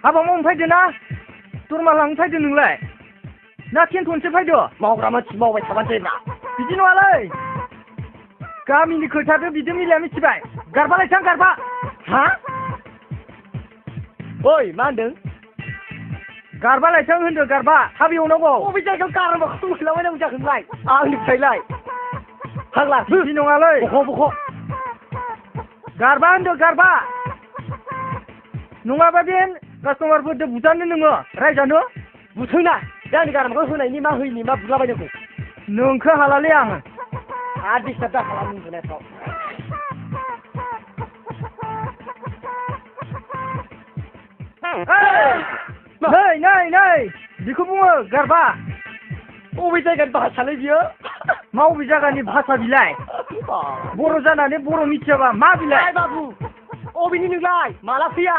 हाबा मावनो फैदो ना दरमा लांनो फैदो नोंलाय ना थेनथ'नोसो फैदो मावग्रा मानसि मावबाय थाबानो जायोब्रा बिदि नङालै गामिनि खोथादो बिदि मिलाया मिथिबाय गारबालाय थां गारबा हा ओइ मा होनदों गारबालाय थां होनदो गारबा थाब एवनांगौ बबे जायगायाव गारबा मोनलाबायनांगौ जाखोलाय आंनिफ्रायलाय फाग्ला बिदि नङालै बख' गारबा होनदो गारबा नङाबा बे कास्टमारफोरजों बुजानो नोङो रायजानो बुथोंना दा आंनि गारमाखौ होनायनि मा होयिनि मा बुलाबायनांगौ नोंखो हालालै आङो आरो डिस्टार्ब दा खालाम उन्दुनायफ्राव नै बेखौ बुङो गारबा बबे जायगानि भाषालै बियो मा बबे जायगानि भाषा बिलाय बर' जानानै बर' मिथियाबा मा बिलाय बाबु अबेनि नोंलाय माला फैया